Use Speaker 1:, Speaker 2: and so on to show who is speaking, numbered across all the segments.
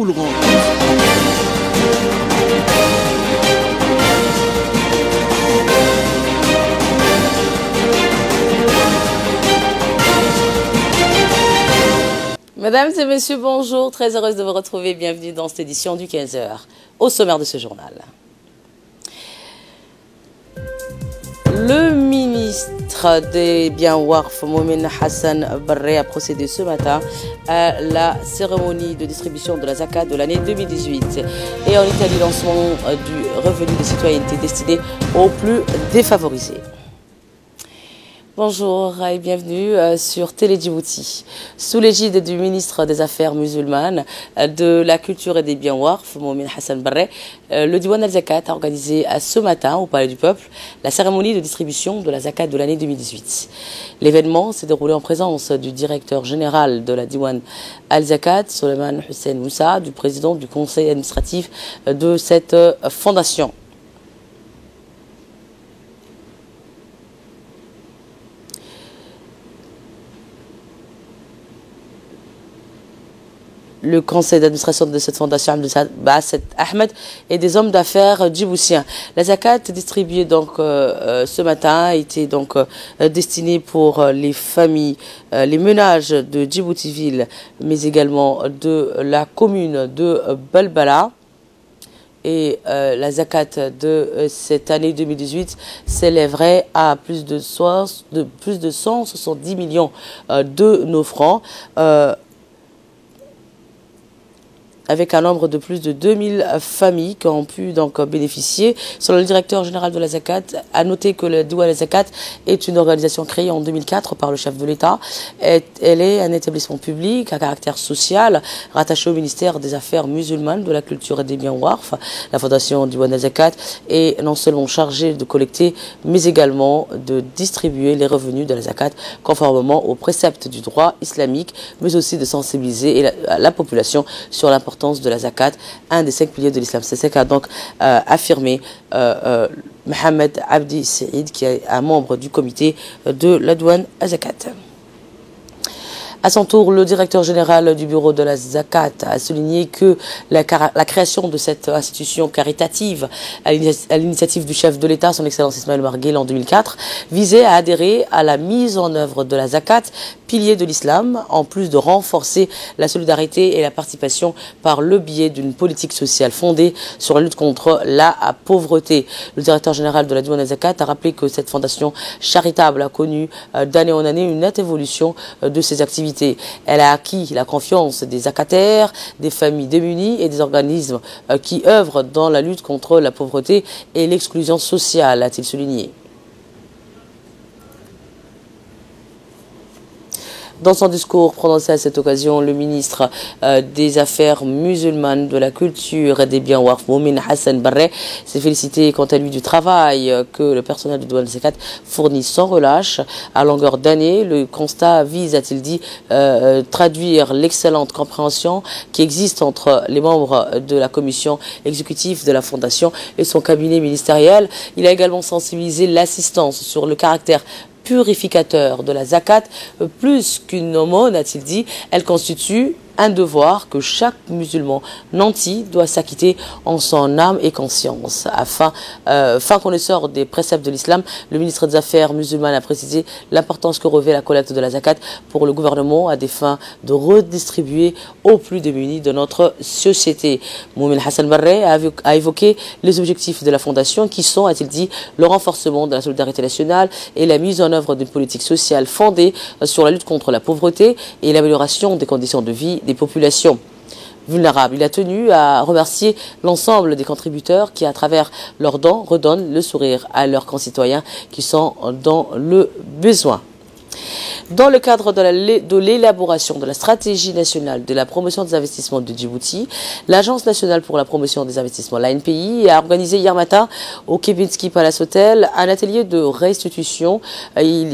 Speaker 1: dérouleront.
Speaker 2: Mesdames et messieurs, bonjour. Très heureuse de vous retrouver. Bienvenue dans cette édition du 15h. Au sommaire de ce journal. Le ministre des Biens Warf, Momin Hassan Barre, a procédé ce matin à la cérémonie de distribution de la zakat de l'année 2018. Et en Italie, lancement du revenu de citoyenneté destiné aux plus défavorisés. Bonjour et bienvenue sur Télé Djibouti. Sous l'égide du ministre des Affaires musulmanes, de la Culture et des Biens Warf, Momin Hassan Barre, le Diwan al-Zakat a organisé ce matin au Palais du Peuple la cérémonie de distribution de la zakat de l'année 2018. L'événement s'est déroulé en présence du directeur général de la Diwan al-Zakat, Soleiman Hussein Moussa, du président du conseil administratif de cette fondation. Le conseil d'administration de cette fondation Basset Ahmed et des hommes d'affaires djiboutiens. La zakat distribuée donc ce matin était donc destinée pour les familles, les ménages de Djibouti-Ville, mais également de la commune de Balbala. Et la zakat de cette année 2018 s'élèverait à plus de 170 millions de nos francs. Avec un nombre de plus de 2000 familles qui ont pu donc bénéficier. Selon le directeur général de la Zakat, a noté que le Diwan al-Zakat est une organisation créée en 2004 par le chef de l'État. Elle est un établissement public à caractère social rattaché au ministère des Affaires musulmanes, de la Culture et des Biens Warf. La fondation Diwan al-Zakat est non seulement chargée de collecter, mais également de distribuer les revenus de la Zakat conformément aux préceptes du droit islamique, mais aussi de sensibiliser la population sur l'importance de la zakat, un des 5 piliers de l'islam. C'est ce qu'a donc affirmé Mohamed Abdi Saïd, qui est un membre du comité de la Diwan al-Zakat. À son tour, le directeur général du bureau de la Zakat a souligné que la création de cette institution caritative à l'initiative du chef de l'État, son Excellence Ismaël Omar Guelleh, en 2004, visait à adhérer à la mise en œuvre de la Zakat, pilier de l'islam, en plus de renforcer la solidarité et la participation par le biais d'une politique sociale fondée sur la lutte contre la pauvreté. Le directeur général de la Diwan al-Zakat a rappelé que cette fondation charitable a connu d'année en année une nette évolution de ses activités. Elle a acquis la confiance des zakataires, des familles démunies et des organismes qui œuvrent dans la lutte contre la pauvreté et l'exclusion sociale, a-t-il souligné. Dans son discours prononcé à cette occasion, le ministre des Affaires musulmanes, de la Culture et des Biens Warf, Momin Hassan Barre, s'est félicité quant à lui du travail que le personnel du Diwan al-Zakat fournit sans relâche à longueur d'année. Le constat vise, a-t-il dit, traduire l'excellente compréhension qui existe entre les membres de la commission exécutive de la Fondation et son cabinet ministériel. Il a également sensibilisé l'assistance sur le caractère purificateur de la zakat. Plus qu'une aumône, a-t-il dit, elle constitue un devoir que chaque musulman nanti doit s'acquitter en son âme et conscience. Fin connaisseur des préceptes de l'islam, le ministre des Affaires musulmanes a précisé l'importance que revêt la collecte de la zakat pour le gouvernement à des fins de redistribuer aux plus démunis de notre société. Momin Hassan Barre a évoqué les objectifs de la fondation qui sont, a-t-il dit, le renforcement de la solidarité nationale et la mise en œuvre d'une politique sociale fondée sur la lutte contre la pauvreté et l'amélioration des conditions de vie des populations vulnérables. Il a tenu à remercier l'ensemble des contributeurs qui, à travers leurs dons, redonnent le sourire à leurs concitoyens qui sont dans le besoin. Dans le cadre de l'élaboration de la stratégie nationale de la promotion des investissements de Djibouti, l'Agence nationale pour la promotion des investissements, l'ANPI, a organisé hier matin au Kempinski Palace Hotel un atelier de restitution.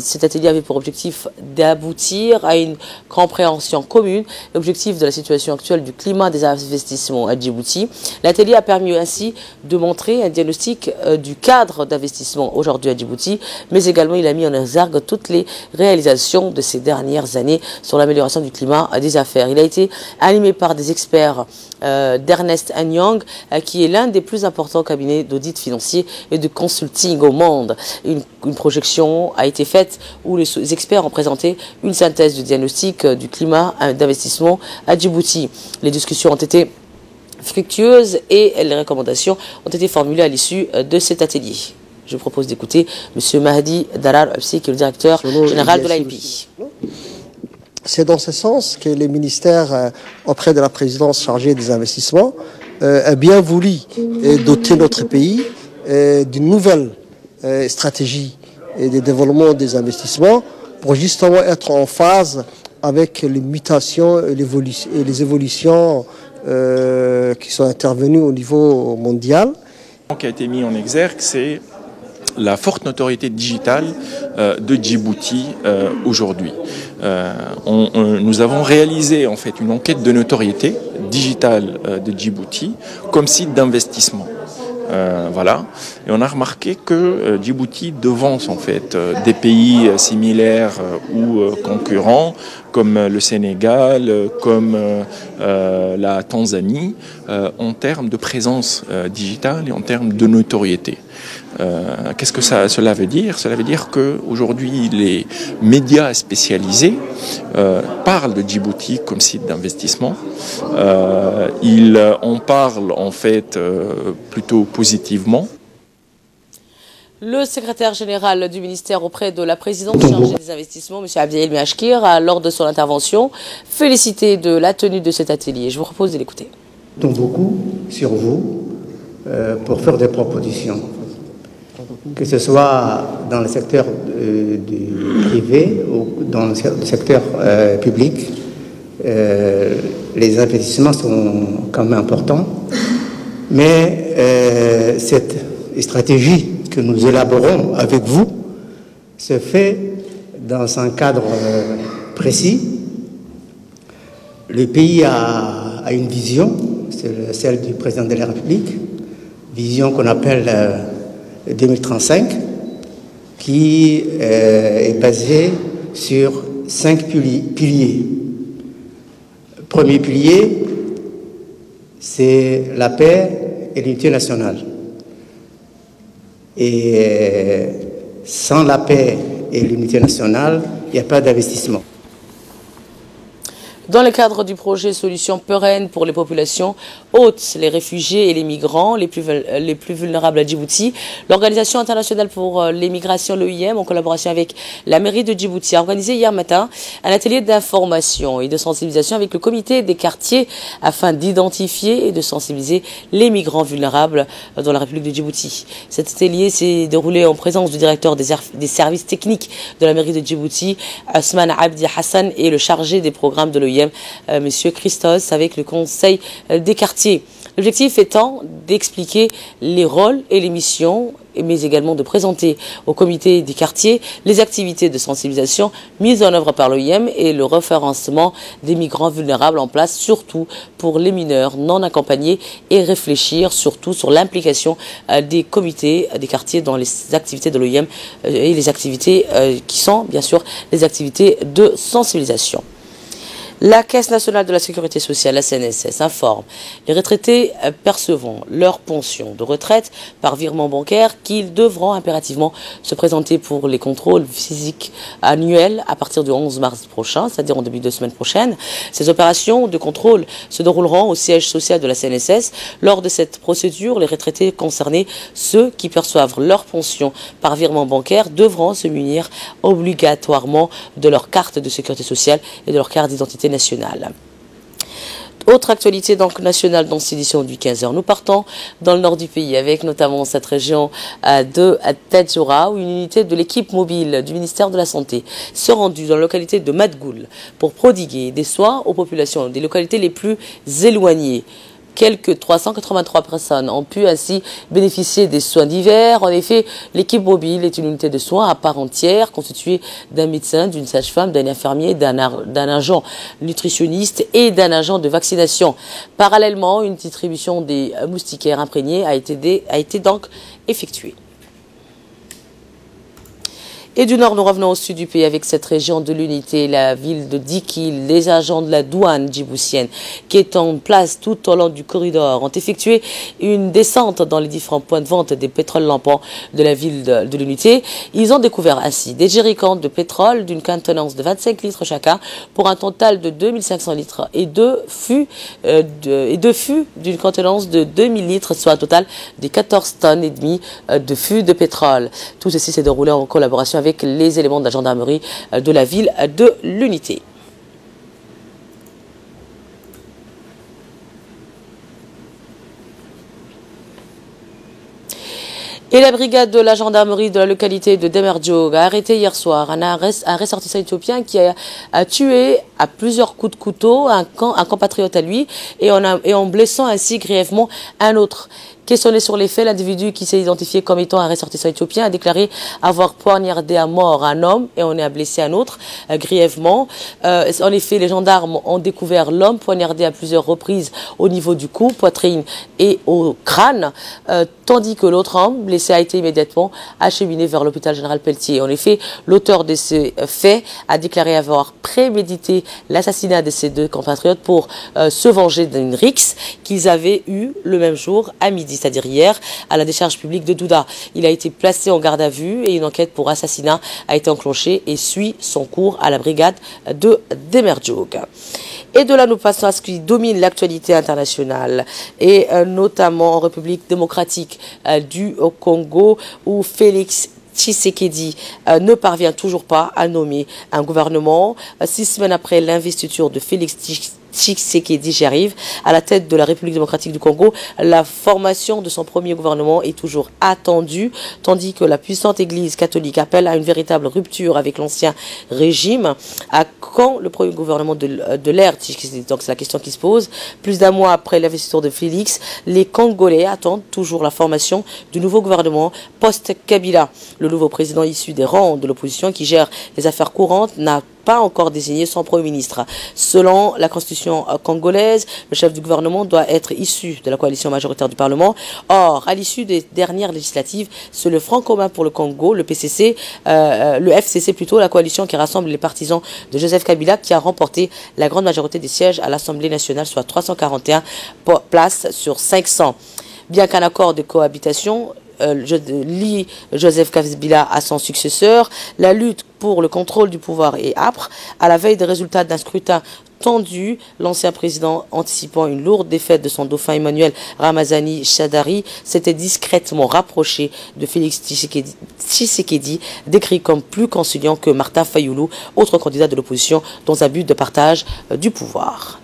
Speaker 2: Cet atelier avait pour objectif d'aboutir à une compréhension commune, l'objectif de la situation actuelle du climat des investissements à Djibouti. L'atelier a permis ainsi de montrer un diagnostic du cadre d'investissement aujourd'hui à Djibouti, mais également il a mis en exergue toutes les réalisations l'action de ces dernières années sur l'amélioration du climat des affaires. Il a été animé par des experts d'Ernst & Young, qui est l'un des plus importants cabinets d'audit financier et de consulting au monde. Une projection a été faite où les experts ont présenté une synthèse du diagnostic du climat d'investissement à Djibouti. Les discussions ont été fructueuses et les recommandations ont été formulées à l'issue de cet atelier. Je vous propose d'écouter M. Mahdi Darar Absi, qui est le directeur général de l'ANP.
Speaker 1: C'est dans ce sens que les ministères auprès de la présidence chargée des investissements a bien voulu doter notre pays d'une nouvelle stratégie de développement des investissements pour justement être en phase avec les mutations et les évolutions qui sont intervenues au niveau mondial.
Speaker 3: Ce qui a été mis en exergue, c'est la forte notoriété digitale de Djibouti aujourd'hui. Nous avons réalisé en fait une enquête de notoriété digitale de Djibouti comme site d'investissement. Voilà, et on a remarqué que Djibouti devance en fait des pays similaires ou concurrents comme le Sénégal, comme la Tanzanie, en termes de présence digitale et en termes de notoriété. Qu'est-ce que cela veut dire? Cela veut dire qu'aujourd'hui, les médias spécialisés parlent de Djibouti comme site d'investissement. Ils en parlent en fait plutôt positivement.
Speaker 2: Le secrétaire général du ministère auprès de la présidente chargée des investissements, M. Abdiel Mehachkir, lors de son intervention, félicité de la tenue de cet atelier. Je vous propose de l'écouter.
Speaker 4: Nous comptons beaucoup sur vous pour faire des propositions, que ce soit dans le secteur du privé ou dans le secteur public. Les investissements sont quand même importants, mais cette stratégie que nous élaborons avec vous se fait dans un cadre précis. Le pays a une vision, c'est celle du président de la République, vision qu'on appelle 2035, qui est basée sur 5 piliers. Premier pilier, c'est la paix et l'unité nationale. Et sans la paix et l'unité nationale, il n'y a pas d'investissement.
Speaker 2: Dans le cadre du projet Solutions pérennes pour les populations hautes, les réfugiés et les migrants les plus vulnérables à Djibouti, l'Organisation internationale pour les migrations, l'OIM, en collaboration avec la mairie de Djibouti, a organisé hier matin un atelier d'information et de sensibilisation avec le comité des quartiers afin d'identifier et de sensibiliser les migrants vulnérables dans la République de Djibouti. Cet atelier s'est déroulé en présence du directeur des services techniques de la mairie de Djibouti, Osman Abdi Hassan, et le chargé des programmes de l'OIM, M. Christos, avec le conseil des quartiers. L'objectif étant d'expliquer les rôles et les missions, mais également de présenter au comité des quartiers les activités de sensibilisation mises en œuvre par l'OIM et le référencement des migrants vulnérables en place, surtout pour les mineurs non accompagnés, et réfléchir surtout sur l'implication des comités des quartiers dans les activités de l'OIM et les activités qui sont bien sûr les activités de sensibilisation. La Caisse nationale de la sécurité sociale, la CNSS, informe les retraités percevant leur pension de retraite par virement bancaire qu'ils devront impérativement se présenter pour les contrôles physiques annuels à partir du 11 mars prochain, c'est-à-dire en début de semaine prochaine. Ces opérations de contrôle se dérouleront au siège social de la CNSS. Lors de cette procédure, les retraités concernés, ceux qui perçoivent leur pension par virement bancaire, devront se munir obligatoirement de leur carte de sécurité sociale et de leur carte d'identité nationale. Autre actualité donc nationale dans cette édition du 15h. Nous partons dans le nord du pays avec notamment cette région de Tadjoura où une unité de l'équipe mobile du ministère de la Santé s'est rendue dans la localité de Madgoul pour prodiguer des soins aux populations des localités les plus éloignées. Quelques 383 personnes ont pu ainsi bénéficier des soins divers. En effet, l'équipe mobile est une unité de soins à part entière constituée d'un médecin, d'une sage-femme, d'un infirmier, d'un agent nutritionniste et d'un agent de vaccination. Parallèlement, une distribution des moustiquaires imprégnés a été donc effectuée. Et du nord, nous revenons au sud du pays avec cette région de l'unité, la ville de Dikil. Les agents de la douane djiboutienne qui est en place tout au long du corridor ont effectué une descente dans les différents points de vente des pétroles lampants de la ville de l'unité. Ils ont découvert ainsi des jerrycans de pétrole d'une contenance de 25 litres chacun pour un total de 2500 litres et deux fûts d'une contenance de 2000 litres, soit un total de 14 tonnes et demie de fûts de pétrole. Tout ceci s'est déroulé en collaboration avec les éléments de la gendarmerie de la ville de l'unité. Et la brigade de la gendarmerie de la localité de Demerjog a arrêté hier soir un ressortissant éthiopien qui a tué à plusieurs coups de couteau un compatriote à lui et en blessant ainsi grièvement un autre. Questionné sur les faits, l'individu qui s'est identifié comme étant un ressortissant éthiopien a déclaré avoir poignardé à mort un homme et on a blessé un autre grièvement. En effet, les gendarmes ont découvert l'homme poignardé à plusieurs reprises au niveau du cou, poitrine et au crâne, tandis que l'autre homme blessé a été immédiatement acheminé vers l'hôpital général Pelletier. En effet, l'auteur de ces faits a déclaré avoir prémédité l'assassinat de ses deux compatriotes pour se venger d'une rixe qu'ils avaient eue le même jour à midi, c'est-à-dire hier, à la décharge publique de Douda. Il a été placé en garde à vue et une enquête pour assassinat a été enclenchée et suit son cours à la brigade de Demerjog. Et de là, nous passons à ce qui domine l'actualité internationale, et notamment en République démocratique du Congo, où Félix Tshisekedi ne parvient toujours pas à nommer un gouvernement. 6 semaines après l'investiture de Félix Tshisekedi, j'y arrive, à la tête de la République démocratique du Congo, la formation de son premier gouvernement est toujours attendue, tandis que la puissante Église catholique appelle à une véritable rupture avec l'ancien régime. À quand le premier gouvernement de l'ère Tshisekedi? Donc c'est la question qui se pose. Plus d'un mois après l'investiture de Félix, les Congolais attendent toujours la formation du nouveau gouvernement post-Kabila. Le nouveau président issu des rangs de l'opposition qui gère les affaires courantes n'a pas encore désigné son Premier ministre. Selon la constitution congolaise, le chef du gouvernement doit être issu de la coalition majoritaire du Parlement. Or, à l'issue des dernières législatives, c'est le Front commun pour le Congo, le PCC, le FCC plutôt, la coalition qui rassemble les partisans de Joseph Kabila, qui a remporté la grande majorité des sièges à l'Assemblée nationale, soit 341 places sur 500. Bien qu'un accord de cohabitation lie Joseph Kabila à son successeur, la lutte pour le contrôle du pouvoir est âpre. À la veille des résultats d'un scrutin tendu, l'ancien président, anticipant une lourde défaite de son dauphin Emmanuel Ramazani Shadari, s'était discrètement rapproché de Félix Tshisekedi, décrit comme plus conciliant que Martin Fayoulou, autre candidat de l'opposition, dans un but de partage du pouvoir.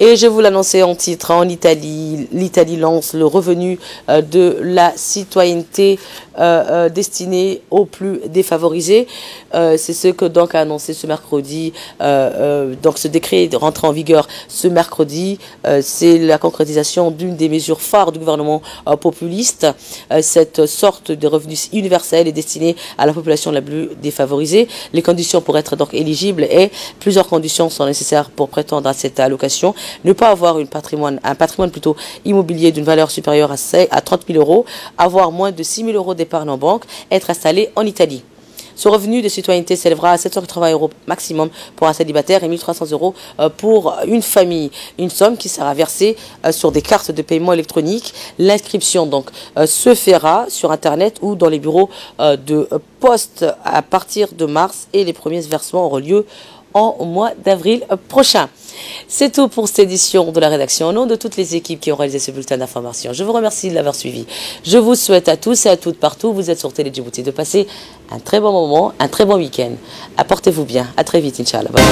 Speaker 2: Et je vous l'annonçais en titre, en Italie, l'Italie lance le revenu de la citoyenneté destiné aux plus défavorisés. C'est ce que donc a annoncé ce mercredi. Donc ce décret est rentré en vigueur ce mercredi. C'est la concrétisation d'une des mesures phares du gouvernement populiste. Cette sorte de revenu universel est destiné à la population la plus défavorisée. Les conditions pour être donc éligible et plusieurs conditions sont nécessaires pour prétendre à cette allocation. Ne pas avoir un patrimoine plutôt immobilier d'une valeur supérieure à 30 000 euros, avoir moins de 6 000 euros d'épargne en banque, être installé en Italie. Ce revenu de citoyenneté s'élèvera à 780 euros maximum pour un célibataire et 1 300 euros pour une famille. Une somme qui sera versée sur des cartes de paiement électroniques. L'inscription donc se fera sur Internet ou dans les bureaux de poste à partir de mars et les premiers versements auront lieu au mois d'avril prochain. C'est tout pour cette édition de la rédaction. Au nom de toutes les équipes qui ont réalisé ce bulletin d'information, je vous remercie de l'avoir suivi. Je vous souhaite à tous et à toutes partout, vous êtes sur Télé Djibouti, de passer un très bon moment, un très bon week-end. Apportez-vous bien. À très vite, Inch'Allah. Bye.